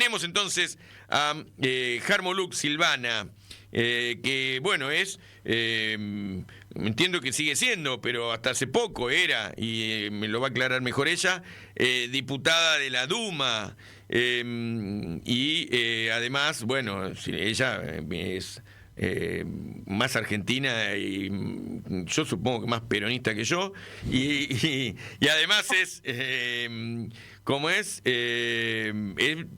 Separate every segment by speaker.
Speaker 1: tenemos entonces a Jarmoluk Silvana, que bueno, entiendo que sigue siendo, pero hasta hace poco era, y me lo va a aclarar mejor ella, diputada de la Duma, y además, bueno, ella es más argentina y yo supongo que más peronista que yo, y además es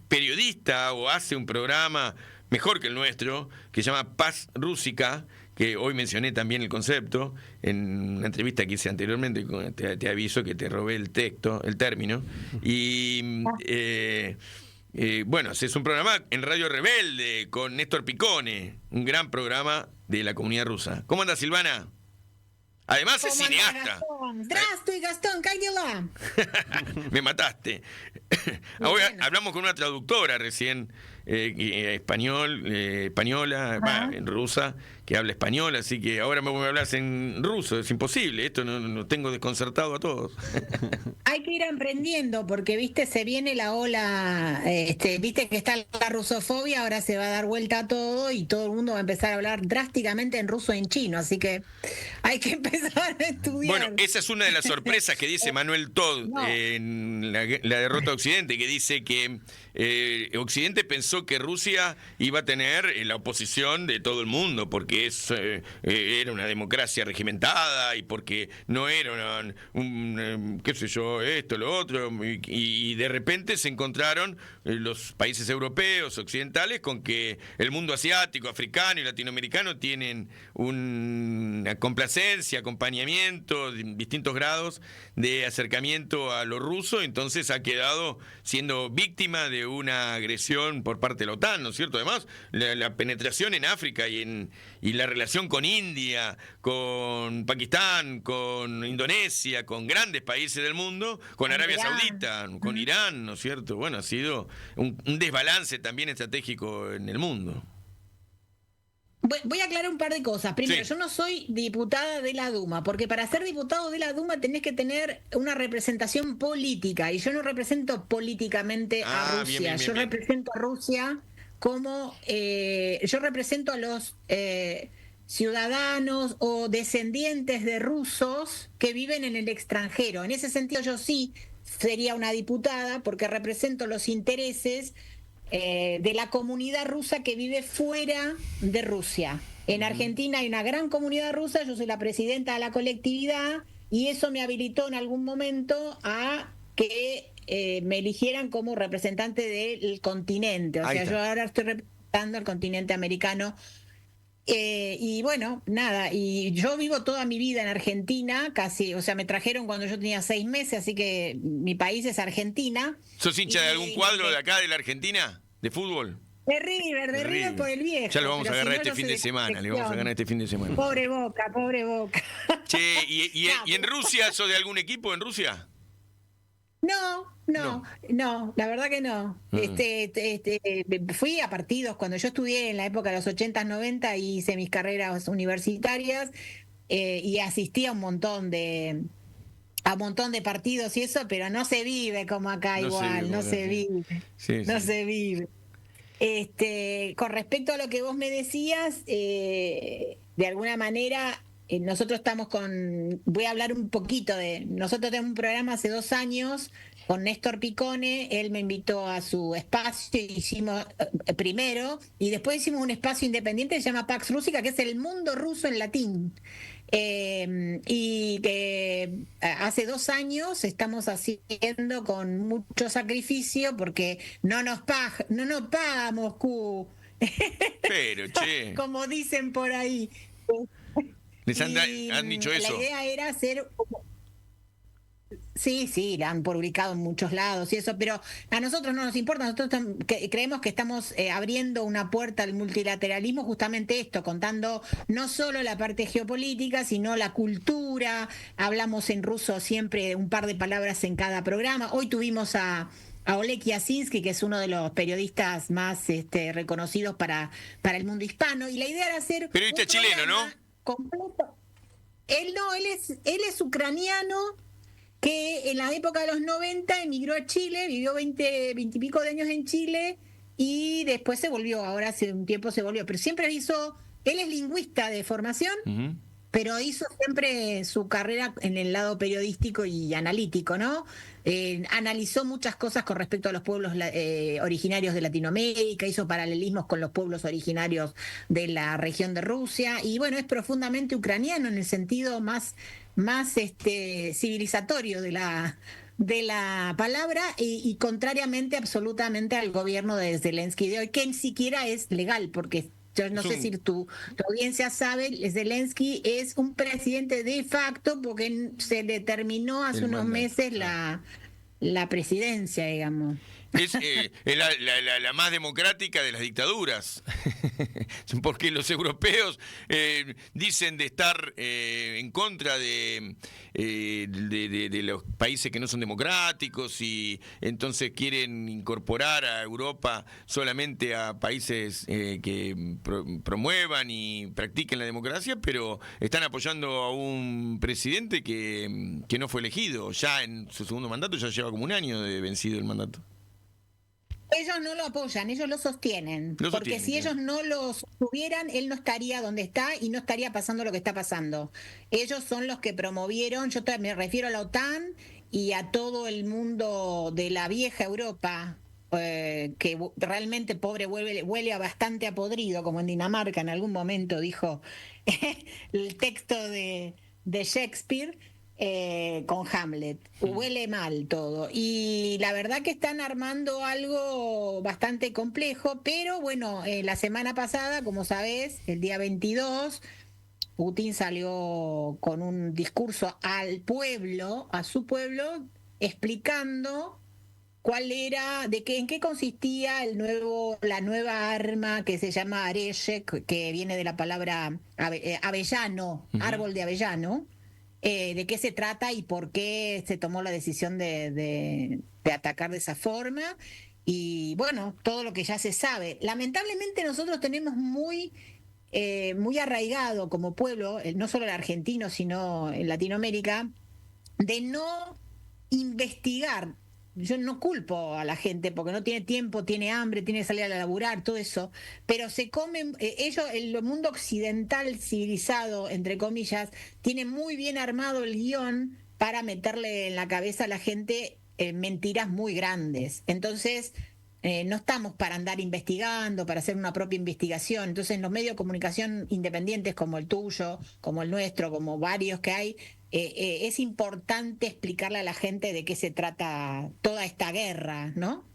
Speaker 1: periodista, o hace un programa mejor que el nuestro que se llama Paz Rúsica, que hoy mencioné también el concepto en una entrevista que hice anteriormente. Te aviso que te robé el término, y bueno, es un programa en Radio Rebelde con Néstor Picone, un gran programa de la comunidad rusa. ¿Cómo anda, Silvana? Además es cineasta.
Speaker 2: Здравствуй, Gastón, ¿qué hay de la?
Speaker 1: Me mataste. Ahora hablamos con una traductora recién, española, rusa, que habla español, así que ahora me hablas en ruso. Es imposible, esto no tengo desconcertado a todos.
Speaker 2: Hay que ir aprendiendo porque, viste, se viene la ola, viste que está la rusofobia, ahora se va a dar vuelta a todo y todo el mundo va a empezar a hablar drásticamente en ruso y en chino, así que hay que empezar a estudiar.
Speaker 1: Bueno, esa es una de las sorpresas que dice Manuel Todd en la derrota de Occidente, que dice que Occidente pensó que Rusia iba a tener la oposición de todo el mundo, porque era una democracia regimentada y porque no era qué sé yo, esto, lo otro, y de repente se encontraron los países europeos, occidentales, con que el mundo asiático, africano y latinoamericano tienen una complacencia, acompañamiento, distintos grados de acercamiento a lo ruso. Entonces ha quedado siendo víctima de una agresión por parte de la OTAN, ¿no es cierto? Además, la penetración en África y la relación con India, con Pakistán, con Indonesia, con grandes países del mundo, con Arabia Saudita, con Irán, ¿no es cierto? Bueno, ha sido un desbalance también estratégico en el mundo.
Speaker 2: Voy a aclarar un par de cosas. Primero, yo no soy diputada de la Duma, porque para ser diputado de la Duma tenés que tener una representación política, y yo no represento políticamente a Rusia. Yo represento a Rusia como yo represento a los ciudadanos o descendientes de rusos que viven en el extranjero. En ese sentido, yo sí sería una diputada porque represento los intereses de la comunidad rusa que vive fuera de Rusia. En Argentina hay una gran comunidad rusa, yo soy la presidenta de la colectividad, y eso me habilitó en algún momento a que me eligieran como representante del continente. O sea, yo ahora estoy representando al continente americano. Y bueno, nada, y yo vivo toda mi vida en Argentina, casi, o sea, me trajeron cuando yo tenía 6 meses, así que mi país es Argentina.
Speaker 1: ¿Sos hincha de algún cuadro de acá de la Argentina, de fútbol?
Speaker 2: De River por el viejo.
Speaker 1: Ya lo vamos a agarrar este fin de semana, le vamos a ganar este fin de semana.
Speaker 2: Pobre Boca.
Speaker 1: Che, ¿y en Rusia, sos de algún equipo en Rusia?
Speaker 2: No, la verdad que no. Fui a partidos cuando yo estudié en la época de los 80, 90 y hice mis carreras universitarias, y asistí a un montón de partidos y eso, pero no se vive como acá, no se vive. Con respecto a lo que vos me decías, de alguna manera nosotros estamos voy a hablar un poquito nosotros tenemos un programa hace 2 años con Néstor Picone. Él me invitó a su espacio, hicimos primero, y después hicimos un espacio independiente que se llama Pax Rúsica, que es el mundo ruso en latín, y que hace 2 años estamos haciendo con mucho sacrificio porque no nos paga Moscú,
Speaker 1: pero che,
Speaker 2: como dicen por ahí.
Speaker 1: ¿Les han dicho eso?
Speaker 2: La idea era hacer... Sí, la han publicado en muchos lados y eso, pero a nosotros no nos importa. Nosotros creemos que estamos abriendo una puerta al multilateralismo, justamente esto, contando no solo la parte geopolítica, sino la cultura. Hablamos en ruso siempre un par de palabras en cada programa. Hoy tuvimos a Oleg Yasinski, que es uno de los periodistas más reconocidos para el mundo hispano, y la idea era hacer
Speaker 1: periodista chileno, ¿no?
Speaker 2: Completo. Él es ucraniano, que en la época de los 90 emigró a Chile, vivió 20 y pico de años en Chile, y después se volvió, ahora hace un tiempo se volvió, pero siempre él es lingüista de formación, pero hizo siempre su carrera en el lado periodístico y analítico, ¿no? Analizó muchas cosas con respecto a los pueblos originarios de Latinoamérica, hizo paralelismos con los pueblos originarios de la región de Rusia, y bueno, es profundamente ucraniano en el sentido más civilizatorio de la palabra, y contrariamente absolutamente al gobierno de Zelensky de hoy, que ni siquiera es legal, porque yo no sé si tu audiencia sabe, Zelensky es un presidente de facto porque se le terminó hace unos meses la presidencia, digamos.
Speaker 1: Es la más democrática de las dictaduras, porque los europeos dicen de estar en contra de los países que no son democráticos, y entonces quieren incorporar a Europa solamente a países que promuevan y practiquen la democracia, pero están apoyando a un presidente que no fue elegido. Ya en su segundo mandato, ya lleva como un año de vencido el mandato.
Speaker 2: Ellos no lo apoyan, ellos lo sostienen, porque si ellos no lo tuvieran, él no estaría donde está y no estaría pasando lo que está pasando. Ellos son los que promovieron, yo me refiero a la OTAN y a todo el mundo de la vieja Europa, que realmente pobre huele a bastante a podrido, como en Dinamarca en algún momento dijo el texto de Shakespeare. Con Hamlet, huele mal todo, y la verdad que están armando algo bastante complejo, pero bueno, la semana pasada, como sabés, el día 22, Putin salió con un discurso al pueblo, a su pueblo, explicando en qué consistía la nueva arma que se llama Areshek, que viene de la palabra avellano, árbol de avellano. De qué se trata y por qué se tomó la decisión de atacar de esa forma, y bueno, todo lo que ya se sabe. Lamentablemente nosotros tenemos muy arraigado como pueblo, no solo el argentino, sino en Latinoamérica, de no investigar. Yo no culpo a la gente porque no tiene tiempo, tiene hambre, tiene que salir a laburar, todo eso, pero se comen, el mundo occidental civilizado, entre comillas, tiene muy bien armado el guión para meterle en la cabeza a la gente mentiras muy grandes. Entonces, no estamos para andar investigando, para hacer una propia investigación. Entonces, los medios de comunicación independientes como el tuyo, como el nuestro, como varios que hay, es importante explicarle a la gente de qué se trata toda esta guerra, ¿no?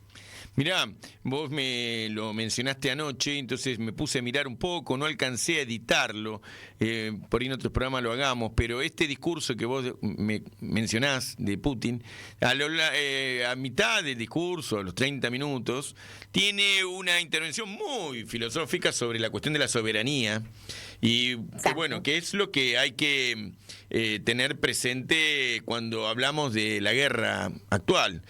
Speaker 1: Mirá, vos me lo mencionaste anoche, entonces me puse a mirar un poco, no alcancé a editarlo, por ahí en otros programas lo hagamos, pero este discurso que vos me mencionás de Putin, a mitad del discurso, a los 30 minutos, tiene una intervención muy filosófica sobre la cuestión de la soberanía, y que, bueno, que es lo que hay que tener presente cuando hablamos de la guerra actual.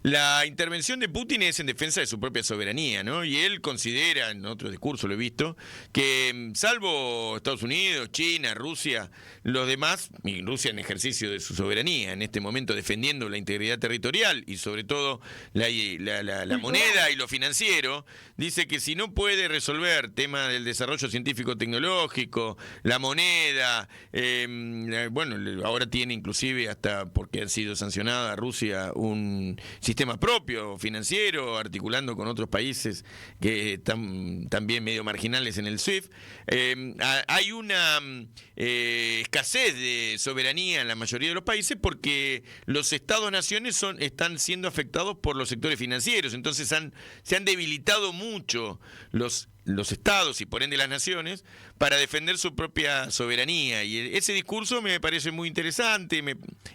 Speaker 1: La intervención de Putin es en defensa de su propia soberanía, ¿no? Y él considera, en otro discurso lo he visto, que salvo Estados Unidos, China, Rusia, los demás, y Rusia en ejercicio de su soberanía, en este momento defendiendo la integridad territorial y sobre todo la moneda y lo financiero, dice que si no puede resolver tema del desarrollo científico-tecnológico, la moneda, bueno, ahora tiene inclusive, hasta porque ha sido sancionada Rusia, un sistema propio financiero, articulando con otros países que están también medio marginales en el SWIFT. Hay una escasez de soberanía en la mayoría de los países porque los estados-naciones están siendo afectados por los sectores financieros, entonces se han debilitado mucho los estados y por ende las naciones para defender su propia soberanía, y ese discurso me parece muy interesante.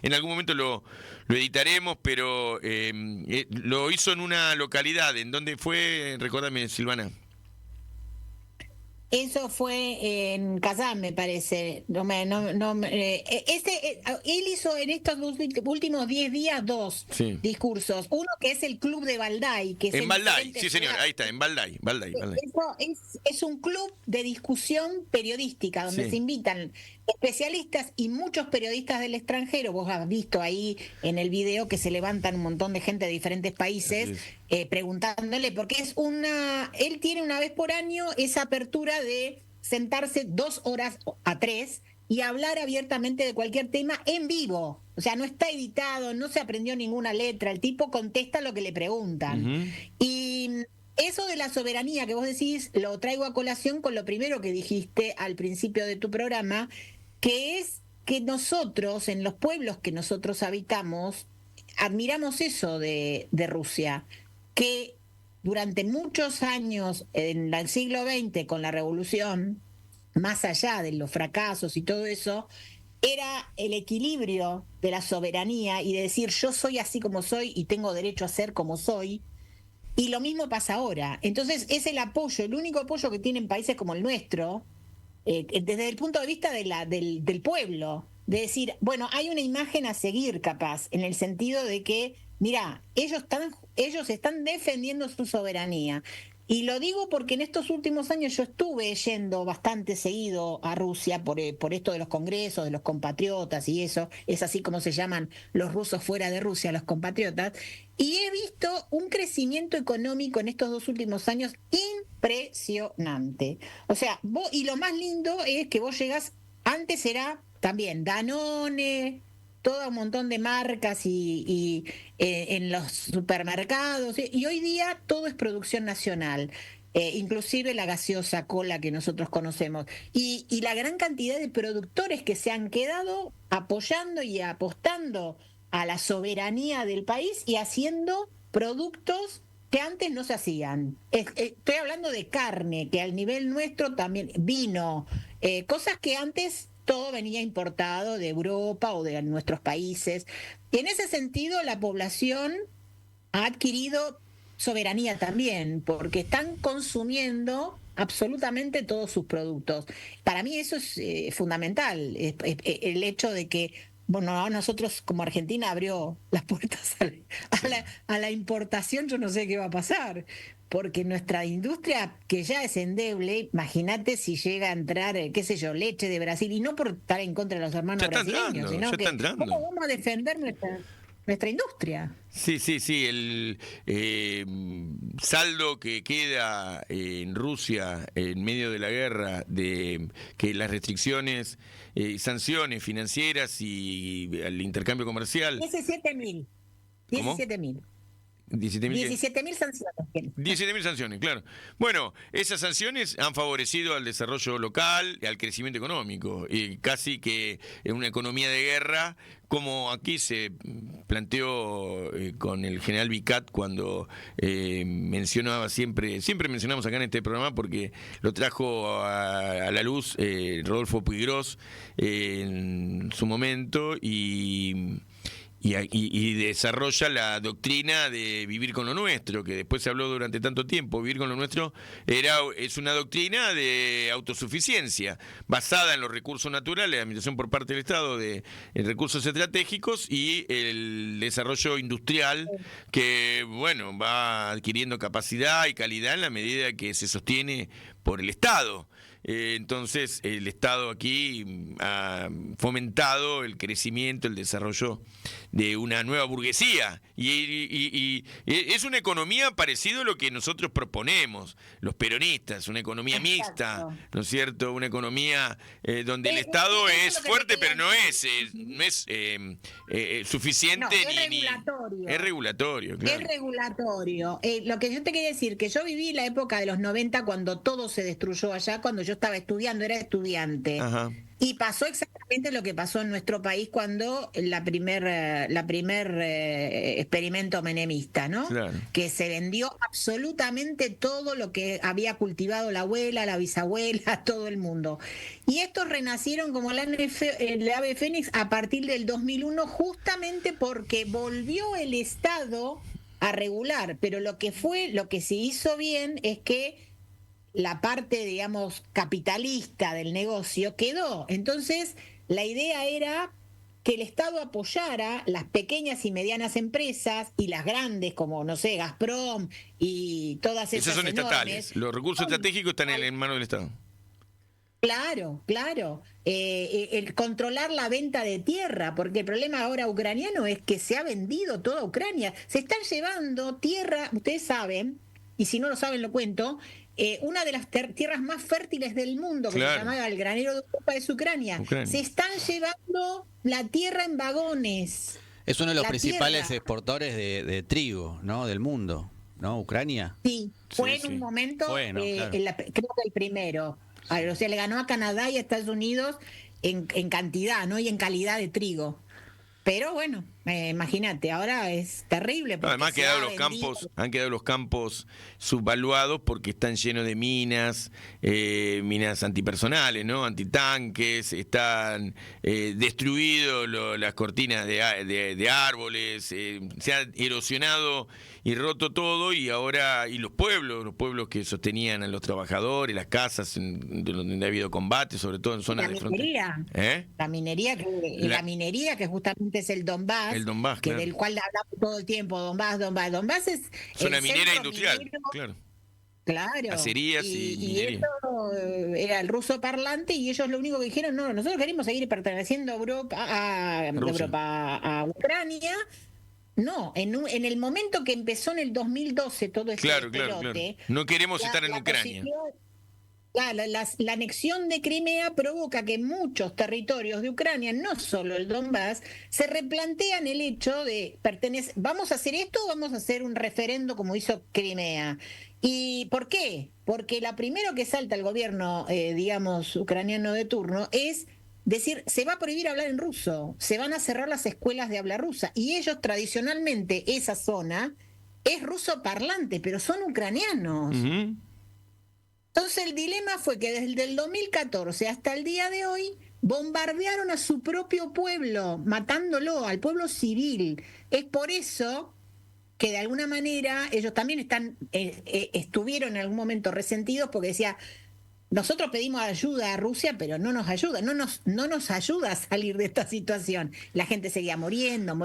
Speaker 1: En algún momento lo editaremos, pero lo hizo en una localidad. ¿En dónde fue? Recórdame, Silvana.
Speaker 2: Eso fue en Kazán, me parece. Él hizo en estos últimos 10 días dos discursos. Uno que es el Club de Valdai. Que es
Speaker 1: en Valdai, sí señor, ahí está, en Valdai.
Speaker 2: Es un club de discusión periodística donde se invitan especialistas y muchos periodistas del extranjero. Vos has visto ahí en el video que se levantan un montón de gente de diferentes países preguntándole, porque él tiene una vez por año esa apertura de sentarse 2 horas a 3 y hablar abiertamente de cualquier tema en vivo. O sea, no está editado, no se aprendió ninguna letra, el tipo contesta lo que le preguntan. Y eso de la soberanía que vos decís, lo traigo a colación con lo primero que dijiste al principio de tu programa, que es que nosotros, en los pueblos que nosotros habitamos, admiramos eso de Rusia, que durante muchos años, en el siglo XX, con la revolución, más allá de los fracasos y todo eso, era el equilibrio de la soberanía y de decir yo soy así como soy y tengo derecho a ser como soy. Y lo mismo pasa ahora. Entonces es el apoyo, el único apoyo que tienen países como el nuestro, desde el punto de vista del pueblo, de decir, bueno, hay una imagen a seguir capaz, en el sentido de que, mira, ellos están defendiendo su soberanía. Y lo digo porque en estos últimos años yo estuve yendo bastante seguido a Rusia por esto de los congresos, de los compatriotas y eso, es así como se llaman los rusos fuera de Rusia, los compatriotas, y he visto un crecimiento económico en estos 2 últimos años impresionante. O sea, y lo más lindo es que vos llegás, antes era también Danone, todo un montón de marcas en los supermercados, y hoy día todo es producción nacional, inclusive la gaseosa cola que nosotros conocemos, y la gran cantidad de productores que se han quedado apoyando y apostando a la soberanía del país y haciendo productos que antes no se hacían. Estoy hablando de carne, que al nivel nuestro también, vino, cosas que antes todo venía importado de Europa o de nuestros países. Y en ese sentido, la población ha adquirido soberanía también, porque están consumiendo absolutamente todos sus productos. Para mí eso es fundamental, el hecho de que, bueno, a nosotros como Argentina abrió las puertas a la importación, yo no sé qué va a pasar, porque nuestra industria, que ya es endeble, imagínate si llega a entrar, qué sé yo, leche de Brasil, y no por estar en contra de los hermanos brasileños, sino que ¿cómo vamos a defender nuestra industria?
Speaker 1: Sí, sí, sí, el saldo que queda en Rusia en medio de la guerra, de que las restricciones y sanciones financieras y el intercambio comercial...
Speaker 2: 17.000. 17.000. 17.000 sanciones.
Speaker 1: 17.000 sanciones, claro. Bueno, esas sanciones han favorecido al desarrollo local y al crecimiento económico. Y casi que en una economía de guerra, como aquí se planteó con el general Vicat cuando mencionaba siempre mencionamos acá en este programa porque lo trajo a la luz Rodolfo Puigros en su momento y desarrolla la doctrina de vivir con lo nuestro, que después se habló durante tanto tiempo. Vivir con lo nuestro es una doctrina de autosuficiencia, basada en los recursos naturales, la administración por parte del Estado de recursos estratégicos y el desarrollo industrial que, bueno, va adquiriendo capacidad y calidad en la medida que se sostiene por el Estado. Entonces, el Estado aquí ha fomentado el crecimiento, el desarrollo de una nueva burguesía. Y es una economía parecida a lo que nosotros proponemos, los peronistas, una economía mixta, ¿no es cierto? Una economía donde el Estado es fuerte, pero no es suficiente.
Speaker 2: No, es regulatorio.
Speaker 1: Es regulatorio, claro.
Speaker 2: Es regulatorio. Lo que yo te quería decir, que yo viví la época de los 90 cuando todo se destruyó allá, cuando yo estaba estudiando, era estudiante.
Speaker 1: Ajá.
Speaker 2: Y pasó exactamente lo que pasó en nuestro país cuando la primer experimento menemista, ¿no?
Speaker 1: Claro.
Speaker 2: Que se vendió absolutamente todo lo que había cultivado la abuela, la bisabuela, todo el mundo. Y estos renacieron como el ave fénix a partir del 2001, justamente porque volvió el Estado a regular. Pero lo que se hizo bien es que la parte, digamos, capitalista del negocio quedó. Entonces, la idea era que el Estado apoyara las pequeñas y medianas empresas y las grandes, como, no sé, Gazprom y todas esas
Speaker 1: son
Speaker 2: enormes.
Speaker 1: estatales. Los recursos estratégicos están en manos del Estado.
Speaker 2: Claro, claro. El controlar la venta de tierra, porque el problema ahora ucraniano es que se ha vendido toda Ucrania. Se están llevando tierra, ustedes saben, y si no lo saben lo cuento, una de las tierras más fértiles del mundo, que se
Speaker 1: Claro,
Speaker 2: llamaba el granero de Europa, es Ucrania. Se
Speaker 1: Ucrania.
Speaker 2: están llevando la tierra en vagones.
Speaker 3: Es uno de los
Speaker 2: La
Speaker 3: principales
Speaker 2: tierra.
Speaker 3: exportadores de trigo, ¿no? Del mundo, ¿no? Ucrania.
Speaker 2: Sí, fue
Speaker 1: Sí,
Speaker 2: en un
Speaker 1: sí.
Speaker 2: momento,
Speaker 3: Bueno, claro.
Speaker 2: creo que el primero. O sea, le ganó a Canadá y a Estados Unidos en cantidad, ¿no? Y en calidad de trigo. Pero bueno, imagínate, ahora es terrible
Speaker 1: No,
Speaker 2: porque
Speaker 1: además
Speaker 2: se ha vendido.
Speaker 1: han quedado los campos subvaluados porque están llenos de minas, minas antipersonales, ¿no? Antitanques, están destruidos las cortinas de árboles, se ha erosionado y roto todo y ahora, y los pueblos que sostenían a los trabajadores, las casas donde ha habido combate, sobre todo en zonas de frontera. ¿Eh?
Speaker 2: La minería que justamente es el Donbass,
Speaker 1: El Donbass, claro.
Speaker 2: del cual hablamos todo el tiempo, Donbass es
Speaker 1: Zona
Speaker 2: el
Speaker 1: minera
Speaker 2: centro
Speaker 1: industrial,
Speaker 2: minero.
Speaker 1: claro.
Speaker 2: Claro.
Speaker 1: Acerías y minería.
Speaker 2: Eso era el ruso parlante y ellos lo único que dijeron, no, nosotros queremos seguir perteneciendo a
Speaker 1: Rusia.
Speaker 2: a Ucrania. No, en el momento que empezó en el 2012 todo este
Speaker 1: Claro, claro, claro.
Speaker 2: despelote,
Speaker 1: No queremos
Speaker 2: la-
Speaker 1: estar en
Speaker 2: la
Speaker 1: Ucrania.
Speaker 2: la anexión de Crimea provoca que muchos territorios de Ucrania, no solo el Donbass, se replantean el hecho de pertenecer, ¿vamos a hacer esto o vamos a hacer un referendo como hizo Crimea? ¿Y por qué? Porque la primero que salta el gobierno, digamos, ucraniano de turno es decir, se va a prohibir hablar en ruso, se van a cerrar las escuelas de habla rusa. Y ellos tradicionalmente, esa zona, es ruso parlante, pero son ucranianos.
Speaker 1: Ujú.
Speaker 2: Entonces el dilema fue que desde el 2014 hasta el día de hoy bombardearon a su propio pueblo, matándolo, al pueblo civil. Es por eso que de alguna manera ellos también estuvieron en algún momento resentidos porque decía, nosotros pedimos ayuda a Rusia, pero no nos ayuda, no nos ayuda a salir de esta situación. La gente seguía muriendo,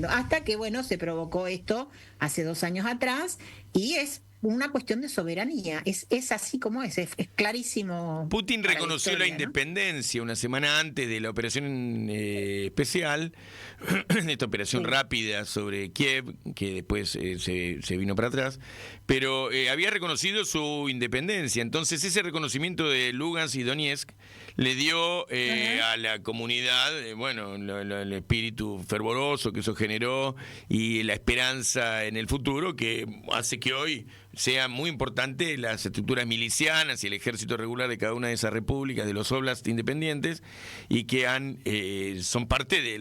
Speaker 2: hasta que, bueno, se provocó esto hace 2 años atrás y es una cuestión de soberanía. Es así como es clarísimo.
Speaker 1: Putin
Speaker 2: para
Speaker 1: reconoció la
Speaker 2: historia, ¿no?
Speaker 1: independencia una semana antes de la operación especial, esta operación
Speaker 2: Sí.
Speaker 1: rápida sobre Kiev, que después se vino para atrás, pero había reconocido su independencia. Entonces ese reconocimiento de Lugansk y Donetsk le dio a la comunidad, bueno, el espíritu fervoroso que eso generó y la esperanza en el futuro que hace que hoy sea muy importante las estructuras milicianas y el ejército regular de cada una de esas repúblicas, de los oblasts independientes, y que son parte de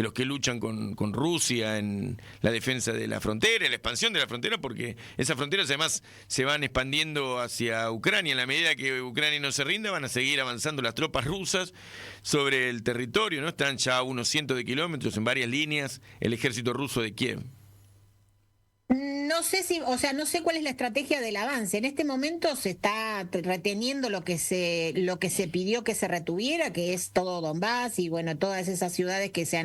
Speaker 1: los que luchan con Rusia en la defensa de la frontera, en la expansión de la frontera, porque esas fronteras además se van expandiendo hacia Ucrania. En la medida que Ucrania no se rinda, van a seguir avanzando las tropas rusas sobre el territorio, ¿no? Están ya a unos cientos de kilómetros en varias líneas el ejército ruso de Kiev.
Speaker 2: No sé no sé cuál es la estrategia del avance. En este momento se está reteniendo lo que se pidió que se retuviera, que es todo Donbass y bueno, todas esas ciudades que se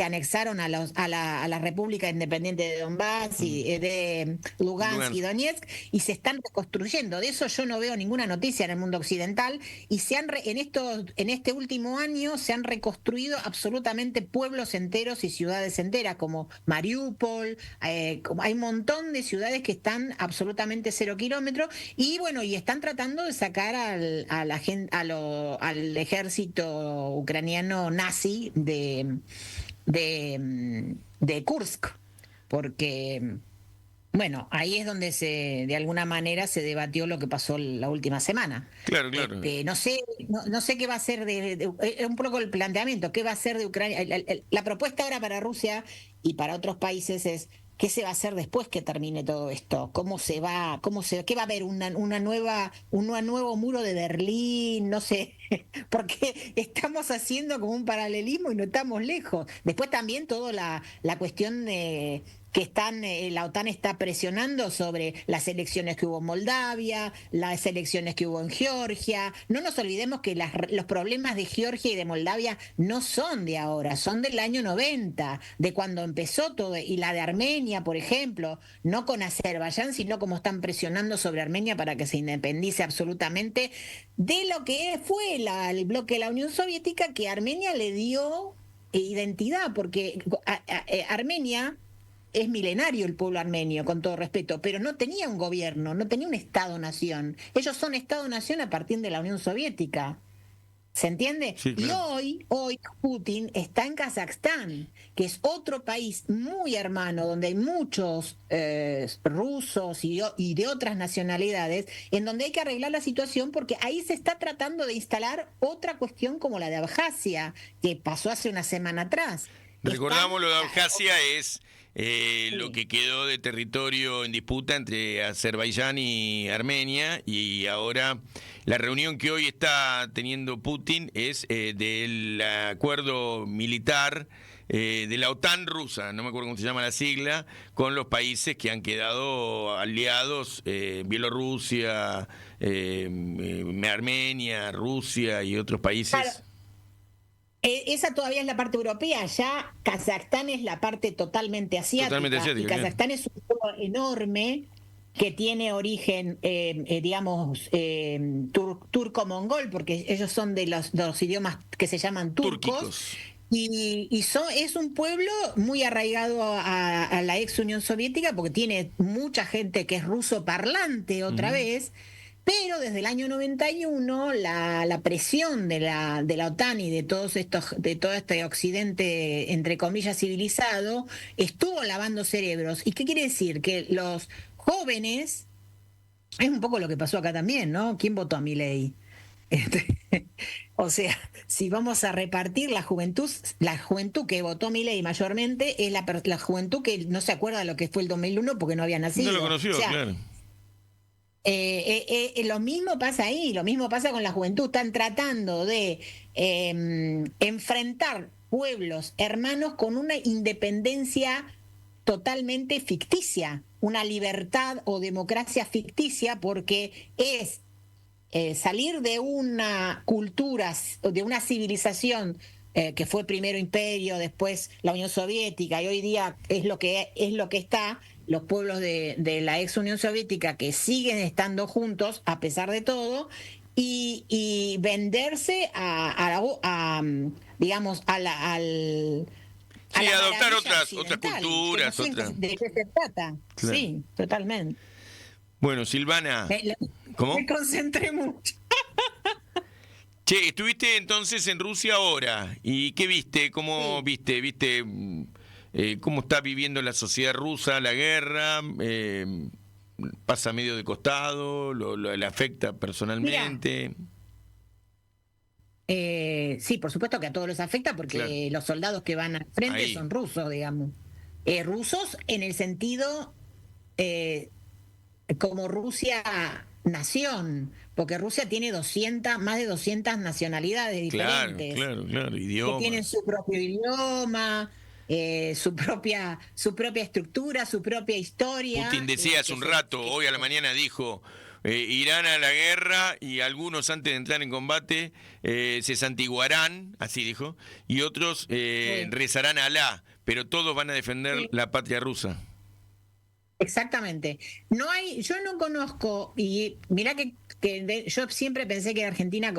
Speaker 2: anexaron a la República Independiente de Donbass y de Lugansk y Donetsk y se están reconstruyendo. De eso yo no veo ninguna noticia en el mundo occidental y en este último año se han reconstruido absolutamente pueblos enteros y ciudades enteras como Mariupol, hay un montón de ciudades que están absolutamente 0 kilómetros y bueno, y están tratando de sacar al ejército ucraniano nazi de Kursk, porque bueno, ahí es donde de alguna manera se debatió lo que pasó la última semana.
Speaker 1: Claro, claro.
Speaker 2: No sé qué va a ser un poco el planteamiento, qué va a ser de Ucrania. La propuesta ahora para Rusia y para otros países es qué se va a hacer después que termine todo esto, qué va a haber un nuevo muro de Berlín, no sé, porque estamos haciendo como un paralelismo y no estamos lejos. Después también toda la cuestión que la OTAN está presionando sobre las elecciones que hubo en Moldavia, las elecciones que hubo en Georgia. No nos olvidemos que los problemas de Georgia y de Moldavia no son de ahora, son del año 90, de cuando empezó todo, y la de Armenia, por ejemplo, no con Azerbaiyán, sino como están presionando sobre Armenia para que se independice absolutamente de lo que fue el bloque de la Unión Soviética, que Armenia le dio identidad, porque Armenia es milenario, el pueblo armenio, con todo respeto, pero no tenía un gobierno, no tenía un Estado-nación. Ellos son Estado-nación a partir de la Unión Soviética. ¿Se entiende?
Speaker 1: Sí, claro.
Speaker 2: Y hoy Putin está en Kazajstán, que es otro país muy hermano, donde hay muchos rusos y de otras nacionalidades, en donde hay que arreglar la situación, porque ahí se está tratando de instalar otra cuestión como la de Abjasia, que pasó hace una semana atrás.
Speaker 1: Recordamos, lo de Abjasia es lo que quedó de territorio en disputa entre Azerbaiyán y Armenia, y ahora la reunión que hoy está teniendo Putin es del acuerdo militar de la OTAN rusa, no me acuerdo cómo se llama la sigla, con los países que han quedado aliados, Bielorrusia, Armenia, Rusia y otros países.
Speaker 2: Claro. Esa todavía es la parte europea, ya Kazajstán es la parte totalmente asiática.
Speaker 1: Totalmente asiática,
Speaker 2: y Kazajstán es un pueblo enorme que tiene origen, digamos, turco-mongol, porque ellos son de los idiomas que se llaman turcos.
Speaker 1: Túrquicos.
Speaker 2: Es un pueblo muy arraigado a la ex Unión Soviética, porque tiene mucha gente que es ruso parlante otra vez. Pero desde el año 91 la presión de la OTAN y de todo este occidente, entre comillas, civilizado, estuvo lavando cerebros. ¿Y qué quiere decir? Que los jóvenes, es un poco lo que pasó acá también, ¿no? ¿Quién votó a Milei? O sea, si vamos a repartir la juventud que votó a Milei mayormente es la juventud que no se acuerda de lo que fue el 2001 porque no había nacido.
Speaker 1: No lo conoció,
Speaker 2: o sea,
Speaker 1: claro.
Speaker 2: Lo mismo pasa ahí, lo mismo pasa con la juventud. Están tratando de enfrentar pueblos hermanos con una independencia totalmente ficticia, una libertad o democracia ficticia, porque es salir de una cultura, de una civilización que fue primero imperio, después la Unión Soviética, y hoy día es lo que está, los pueblos de la ex Unión Soviética que siguen estando juntos a pesar de todo, y venderse digamos, al...
Speaker 1: Sí, adoptar otras
Speaker 2: occidental,
Speaker 1: culturas.
Speaker 2: que no sé ¿de qué se trata?
Speaker 1: Claro.
Speaker 2: Sí, totalmente.
Speaker 1: Bueno, Silvana, ¿cómo?
Speaker 2: Me concentré mucho.
Speaker 1: Che, estuviste entonces en Rusia ahora, ¿y qué viste? ¿Cómo
Speaker 2: Sí.
Speaker 1: viste cómo está viviendo la sociedad rusa la guerra? ¿Pasa medio de costado? ¿Le afecta personalmente?
Speaker 2: Sí, por supuesto que a todos les afecta porque
Speaker 1: Claro.
Speaker 2: los soldados que van al frente
Speaker 1: Ahí.
Speaker 2: son rusos, digamos. Rusos en el sentido como Rusia nación, porque Rusia tiene más de 200 nacionalidades
Speaker 1: Claro,
Speaker 2: diferentes,
Speaker 1: claro,
Speaker 2: que
Speaker 1: idiomas.
Speaker 2: tienen su propio idioma, su propia estructura, su propia historia.
Speaker 1: Putin decía hace un rato, hoy a la mañana dijo, irán a la guerra y algunos antes de entrar en combate se santiguarán, así dijo, y otros rezarán a Alá, pero todos van a defender la patria rusa.
Speaker 2: Exactamente. Yo no conozco, y mirá que yo siempre pensé que Argentina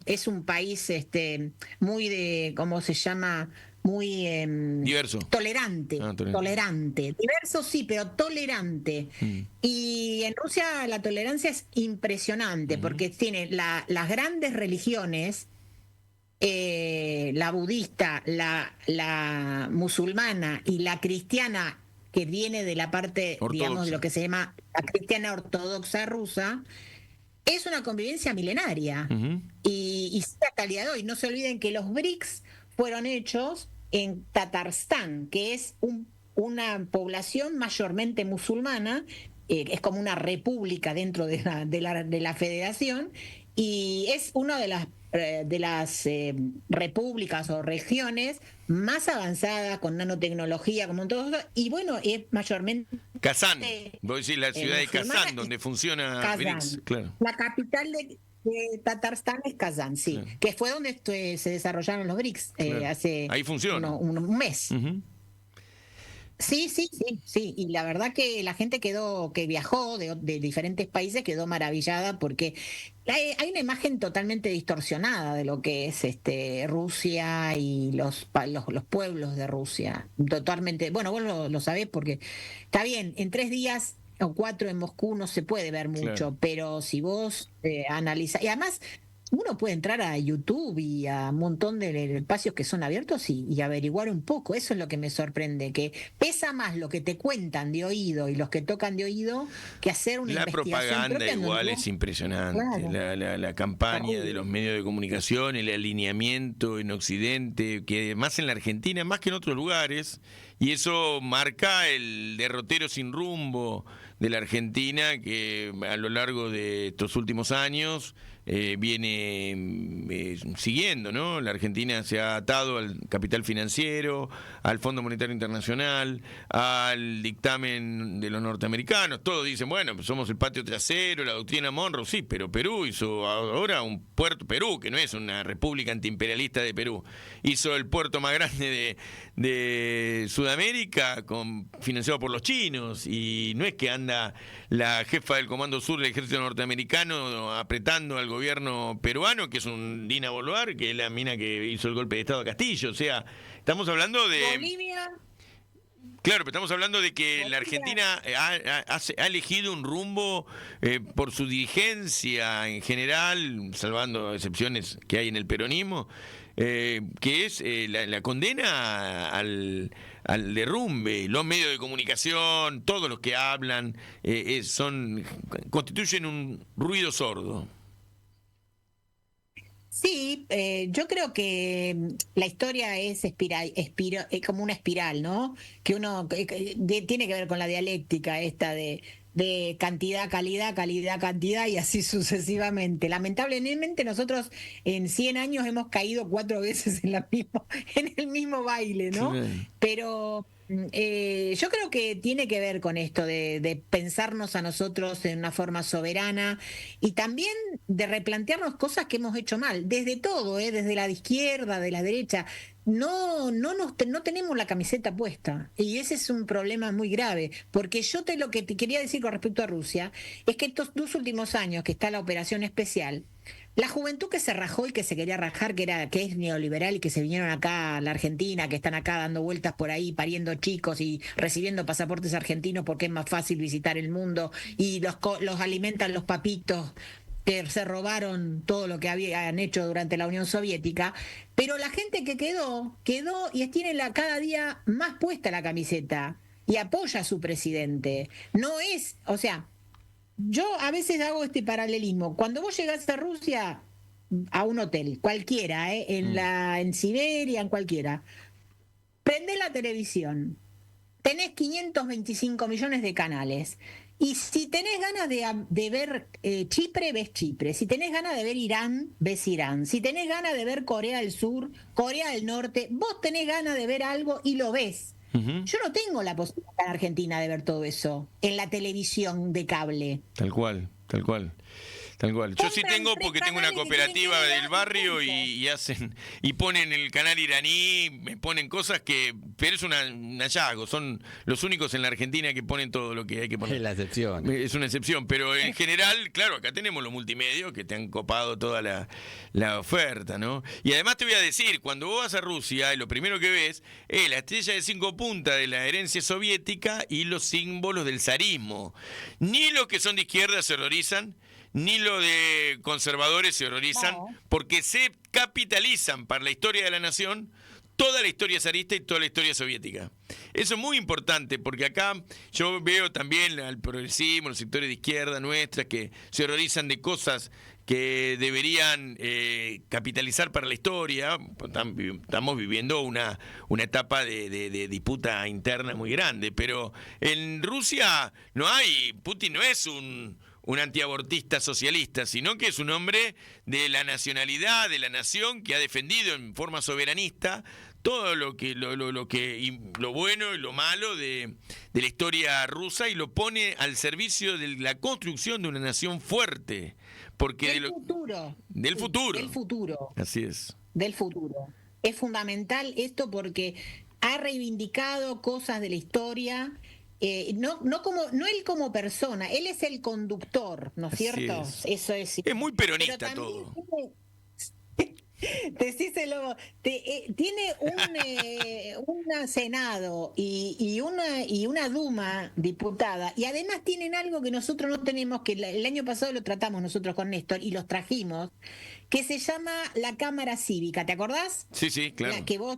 Speaker 2: es un país muy de, ¿cómo se llama? Muy
Speaker 1: Diverso.
Speaker 2: tolerante, tolerante. Diverso sí, pero tolerante. Y en Rusia la tolerancia es impresionante, porque tiene las grandes religiones, la budista, la musulmana y la cristiana, que viene de la parte,
Speaker 1: ortodoxa,
Speaker 2: digamos, de lo que se llama la cristiana ortodoxa rusa, es una convivencia milenaria. Y hasta el día de hoy, no se olviden que los BRICS fueron hechos en Tatarstán, que es una población mayormente musulmana, es como una república dentro de la federación, y es una de las repúblicas o regiones más avanzadas con nanotecnología, como en todo eso, y bueno, es mayormente
Speaker 1: Kazán, voy a decir la ciudad de Kazán, donde funciona
Speaker 2: Kazán.
Speaker 1: BRICS, claro.
Speaker 2: La capital de Tatarstán es Kazán, sí,
Speaker 1: Claro.
Speaker 2: que fue donde se desarrollaron los BRICS
Speaker 1: Claro.
Speaker 2: hace
Speaker 1: Ahí funciona.
Speaker 2: un mes.
Speaker 1: Ujú.
Speaker 2: Sí, sí, sí, sí. Y la verdad que la gente que viajó de diferentes países quedó maravillada porque hay una imagen totalmente distorsionada de lo que es Rusia y los pueblos de Rusia. Totalmente. Bueno, vos lo sabés porque está bien, en 3 días o 4 en Moscú no se puede ver mucho,
Speaker 1: Claro.
Speaker 2: pero si vos analizás, y además uno puede entrar a YouTube y a un montón de espacios que son abiertos y averiguar un poco. Eso es lo que me sorprende, que pesa más lo que te cuentan de oído y los que tocan de oído que hacer una
Speaker 1: La
Speaker 2: investigación
Speaker 1: propaganda
Speaker 2: propia donde
Speaker 1: igual
Speaker 2: vos-
Speaker 1: es impresionante.
Speaker 2: Claro.
Speaker 1: La campaña de
Speaker 2: Terrible.
Speaker 1: los medios de comunicación, el alineamiento en Occidente, que más en la Argentina, más que en otros lugares, y eso marca el derrotero sin rumbo de la Argentina que a lo largo de estos últimos años viene siguiendo, ¿no? La Argentina se ha atado al capital financiero, al Fondo Monetario Internacional, al dictamen de los norteamericanos. Todos dicen, bueno, pues somos el patio trasero, la doctrina Monroe, sí, pero Perú hizo ahora un puerto, Perú, que no es una república antiimperialista de Perú, hizo el puerto más grande de Sudamérica, financiado por los chinos, y no es que anda la jefa del Comando Sur del Ejército Norteamericano apretando al gobierno peruano, que es un Dina Boluar, que es la mina que hizo el golpe de Estado a Castillo. O sea, estamos hablando de...
Speaker 2: Bolivia,
Speaker 1: Claro, pero estamos hablando de que la
Speaker 2: Bolivia.
Speaker 1: Argentina ha elegido un rumbo por su dirigencia en general, salvando excepciones que hay en el peronismo, que es la condena al derrumbe. Los medios de comunicación, todos los que hablan, constituyen un ruido sordo.
Speaker 2: Sí, yo creo que la historia es como una espiral, ¿no? Que uno tiene que ver con la dialéctica esta de cantidad, calidad, calidad, cantidad y así sucesivamente. Lamentablemente nosotros en 100 años hemos caído 4 veces en el mismo baile, ¿no?
Speaker 1: Sí.
Speaker 2: Pero yo creo que tiene que ver con esto de pensarnos a nosotros en una forma soberana y también de replantearnos cosas que hemos hecho mal, desde todo, desde la izquierda, de la derecha. No tenemos la camiseta puesta y ese es un problema muy grave, porque lo que te quería decir con respecto a Rusia es que estos 2 últimos años que está la operación especial, la juventud que se rajó y que se quería rajar, que es neoliberal y que se vinieron acá a la Argentina, que están acá dando vueltas por ahí, pariendo chicos y recibiendo pasaportes argentinos porque es más fácil visitar el mundo y los alimentan los papitos que se robaron todo lo que habían hecho durante la Unión Soviética, pero la gente que quedó y tiene cada día más puesta la camiseta y apoya a su presidente. No es, o sea, yo a veces hago este paralelismo. Cuando vos llegás a Rusia, a un hotel, cualquiera, en Siberia, en cualquiera, prendés la televisión, tenés 525 millones de canales. Y si tenés ganas de ver Chipre, ves Chipre. Si tenés ganas de ver Irán, ves Irán. Si tenés ganas de ver Corea del Sur, Corea del Norte, vos tenés ganas de ver algo y lo ves.
Speaker 1: Ujú.
Speaker 2: Yo no tengo la posibilidad en Argentina de ver todo eso en la televisión de cable.
Speaker 1: Tal cual, tal cual. Tal cual. Yo sí
Speaker 2: Compran
Speaker 1: tengo
Speaker 2: 3
Speaker 1: porque tengo una
Speaker 2: canales que
Speaker 1: cooperativa
Speaker 2: tienen que ver
Speaker 1: del barrio
Speaker 2: y
Speaker 1: y hacen y ponen el canal iraní, me ponen cosas pero es un hallazgo, son los únicos en la Argentina que ponen todo lo que hay que
Speaker 3: Es
Speaker 1: poner.
Speaker 3: la excepción.
Speaker 1: Es una excepción, pero en general, claro, acá tenemos los multimedios que te han copado toda la oferta, ¿no? Y además te voy a decir, cuando vos vas a Rusia, y lo primero que ves es la estrella de 5 puntas de la herencia soviética y los símbolos del zarismo. Ni los que son de izquierda se horrorizan, ni los de conservadores se horrorizan,
Speaker 2: No.
Speaker 1: porque se capitalizan para la historia de la nación toda la historia zarista y toda la historia soviética. Eso es muy importante, porque acá yo veo también al progresismo, los sectores de izquierda nuestras, que se horrorizan de cosas que deberían capitalizar para la historia. Estamos viviendo una etapa de disputa interna muy grande, pero en Rusia no hay, Putin no es un un antiabortista socialista, sino que es un hombre de la nacionalidad, de la nación, que ha defendido en forma soberanista todo lo bueno y lo malo de la historia rusa, y lo pone al servicio de la construcción de una nación fuerte. Porque
Speaker 2: del futuro.
Speaker 1: Del futuro.
Speaker 2: Del futuro.
Speaker 1: Así es.
Speaker 2: Del futuro. Es fundamental esto porque ha reivindicado cosas de la historia. No él como persona, él es el conductor, ¿no es cierto? Eso es.
Speaker 1: Es muy peronista todo.
Speaker 2: Decíselo, tiene un Senado y una Duma diputada, y además tienen algo que nosotros no tenemos, que el año pasado lo tratamos nosotros con Néstor y los trajimos, que se llama la Cámara Cívica, ¿te acordás?
Speaker 1: Sí, claro.
Speaker 2: Que vos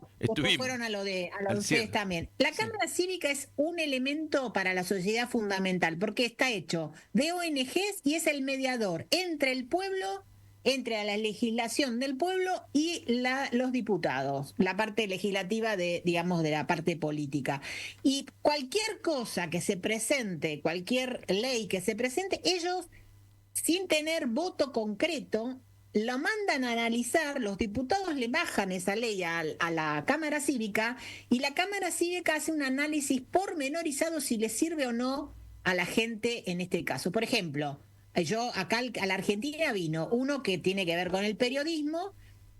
Speaker 2: fueron a lo de ustedes también. La Cámara Cívica es un elemento para la sociedad fundamental, porque está hecho de ONGs y es el mediador entre el pueblo, entre a la legislación del pueblo y los diputados, la parte legislativa de la parte política. Y cualquier cosa que se presente, cualquier ley que se presente, ellos, sin tener voto concreto, lo mandan a analizar, los diputados le bajan esa ley a la Cámara Cívica, y la Cámara Cívica hace un análisis pormenorizado si le sirve o no a la gente en este caso. Por ejemplo, acá a la Argentina vino uno que tiene que ver con el periodismo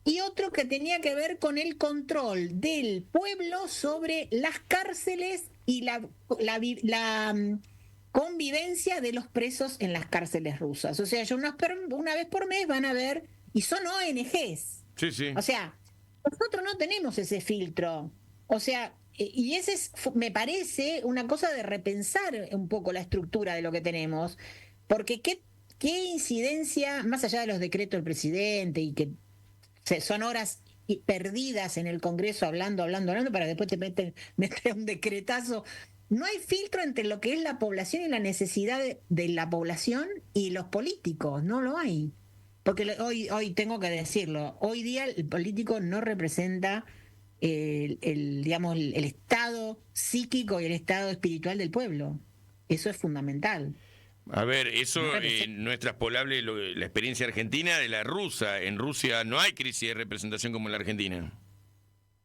Speaker 2: y otro que tenía que ver con el control del pueblo sobre las cárceles y la convivencia de los presos en las cárceles rusas. O sea, una vez por mes van a ver, y son ONGs.
Speaker 1: Sí.
Speaker 2: O sea, nosotros no tenemos ese filtro. O sea, y ese me parece una cosa de repensar un poco la estructura de lo que tenemos. Porque ¿qué incidencia, más allá de los decretos del presidente, y que son horas perdidas en el Congreso hablando, para después te meten un decretazo? No hay filtro entre lo que es la población y la necesidad de la población y los políticos, no lo hay. Porque hoy tengo que decirlo, hoy día el político no representa el estado psíquico y el estado espiritual del pueblo. Eso es fundamental.
Speaker 1: A ver, eso no es traspolable la experiencia argentina de la rusa. En Rusia no hay crisis de representación como en la Argentina.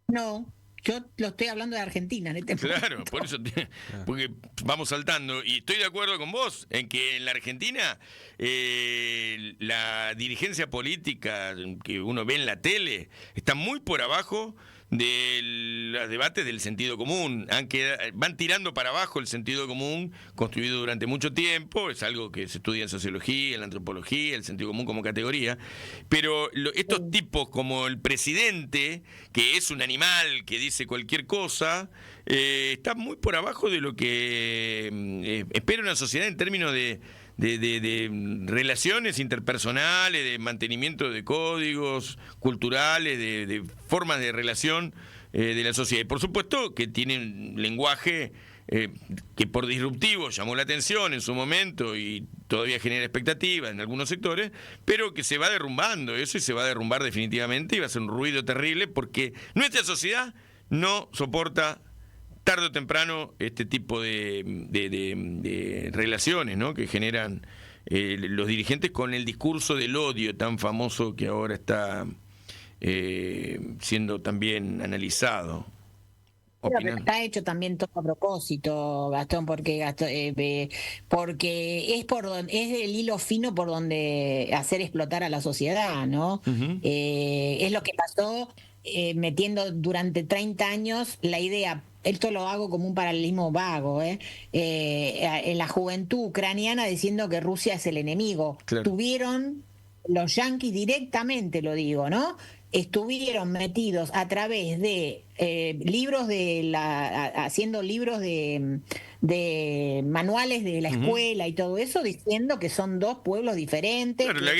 Speaker 2: No, yo lo estoy hablando de Argentina en este momento.
Speaker 1: Claro, por eso, porque vamos saltando. Y estoy de acuerdo con vos en que en la Argentina la dirigencia política que uno ve en la tele está muy por abajo de los debates del sentido común. Van tirando para abajo el sentido común construido durante mucho tiempo. Es algo que se estudia en sociología, en la antropología, el sentido común como categoría. Pero estos tipos como el presidente, que es un animal que dice cualquier cosa, está muy por abajo de lo que espera una sociedad en términos de relaciones interpersonales, de mantenimiento de códigos culturales, de formas de relación de la sociedad. Y por supuesto que tiene un lenguaje que por disruptivo llamó la atención en su momento y todavía genera expectativas en algunos sectores, pero que se va derrumbando eso, y se va a derrumbar definitivamente, y va a ser un ruido terrible, porque nuestra sociedad no soporta tarde o temprano este tipo de relaciones, ¿no?, que generan los dirigentes con el discurso del odio tan famoso que ahora está siendo también analizado.
Speaker 2: Pero está hecho también todo a propósito, Gastón, porque es el hilo fino por donde hacer explotar a la sociedad, ¿no?
Speaker 1: Uh-huh.
Speaker 2: Es lo que pasó metiendo durante 30 años la idea. Esto lo hago como un paralelismo vago, en la juventud ucraniana diciendo que Rusia es el enemigo. Claro. Tuvieron los yanquis directamente, lo digo, ¿no? Estuvieron metidos a través de libros haciendo libros de manuales de la escuela y todo eso, diciendo que son dos pueblos diferentes.
Speaker 1: Claro, la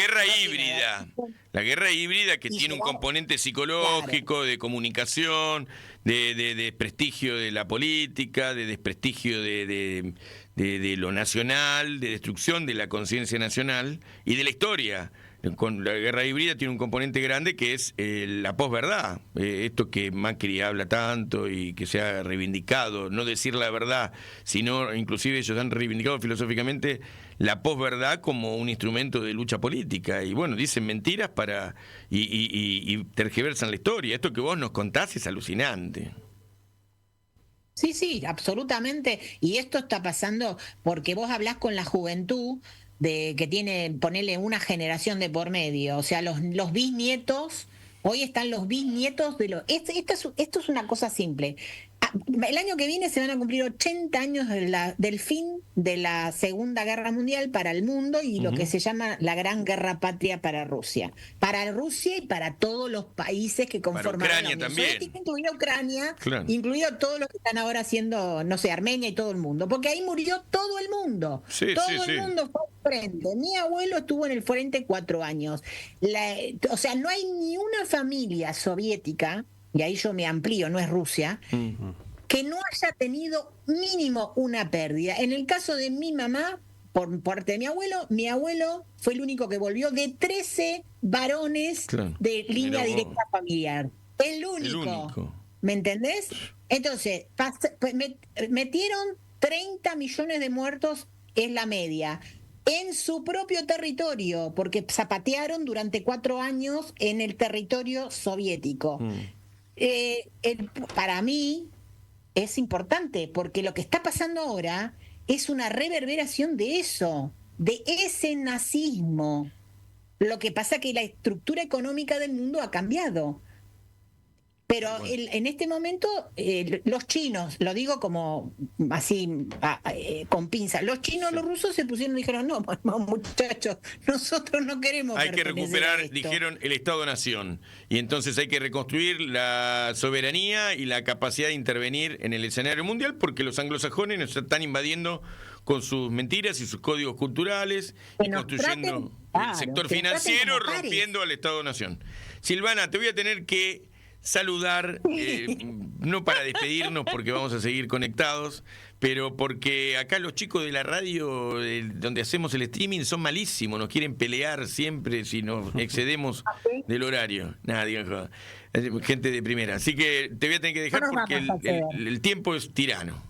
Speaker 1: guerra híbrida que tiene un componente psicológico, claro, de comunicación, de desprestigio de la política, de desprestigio de lo nacional, de destrucción de la conciencia nacional y de la historia. con la guerra híbrida tiene un componente grande que es la posverdad. Esto que Macri habla tanto y que se ha reivindicado, no decir la verdad, sino inclusive ellos han reivindicado filosóficamente la posverdad como un instrumento de lucha política. Y bueno, dicen mentiras y tergiversan la historia. Esto que vos nos contás es alucinante.
Speaker 2: Sí, sí, absolutamente. Y esto está pasando porque vos hablás con la juventud de que tiene, ponele una generación de por medio. O sea, los bisnietos, hoy están los bisnietos de los. Esto es una cosa simple. El año que viene se van a cumplir 80 años del fin de la Segunda Guerra Mundial para el mundo y lo que se llama la Gran Guerra Patria para Rusia. Para Rusia y para todos los países que conforman la Unión Soviética, incluida Ucrania, claro, incluido todos los que están ahora haciendo, no sé, Armenia y todo el mundo. Porque ahí murió todo el mundo. Todo el mundo fue al frente. Mi abuelo estuvo en el frente 4 años. O sea, no hay ni una familia soviética, y ahí yo me amplío, no es Rusia, que no haya tenido mínimo una pérdida. En el caso de mi mamá, por parte de mi abuelo fue el único que volvió de 13 varones, claro, de línea directa familiar. El único. ¿Me entendés? Entonces, metieron 30 millones de muertos, es la media, en su propio territorio, porque zapatearon durante 4 años en el territorio soviético. Para mí es importante porque lo que está pasando ahora es una reverberación de eso, de ese nazismo. Lo que pasa es que la estructura económica del mundo ha cambiado. Pero en este momento, los chinos, lo digo como así, con pinzas, los chinos, los rusos se pusieron y dijeron, no, muchachos, nosotros no queremos.
Speaker 1: Hay que recuperar, dijeron, el Estado-Nación. Y entonces hay que reconstruir la soberanía y la capacidad de intervenir en el escenario mundial porque los anglosajones nos están invadiendo con sus mentiras y sus códigos culturales y construyendo el sector financiero, rompiendo al Estado-Nación. Silvana, te voy a tener que saludar, no para despedirnos porque vamos a seguir conectados, pero porque acá los chicos de la radio donde hacemos el streaming son malísimos, nos quieren pelear siempre si nos excedemos del horario. Nada, digan joda. Gente de primera. Así que te voy a tener que dejar porque el tiempo es tirano.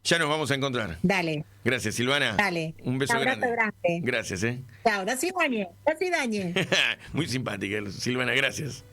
Speaker 1: Ya nos vamos a encontrar.
Speaker 2: Dale.
Speaker 1: Gracias, Silvana.
Speaker 2: Dale.
Speaker 1: Un beso grande. Gracias,
Speaker 2: Chao, gracias, Dañe.
Speaker 1: Muy simpática, Silvana, gracias.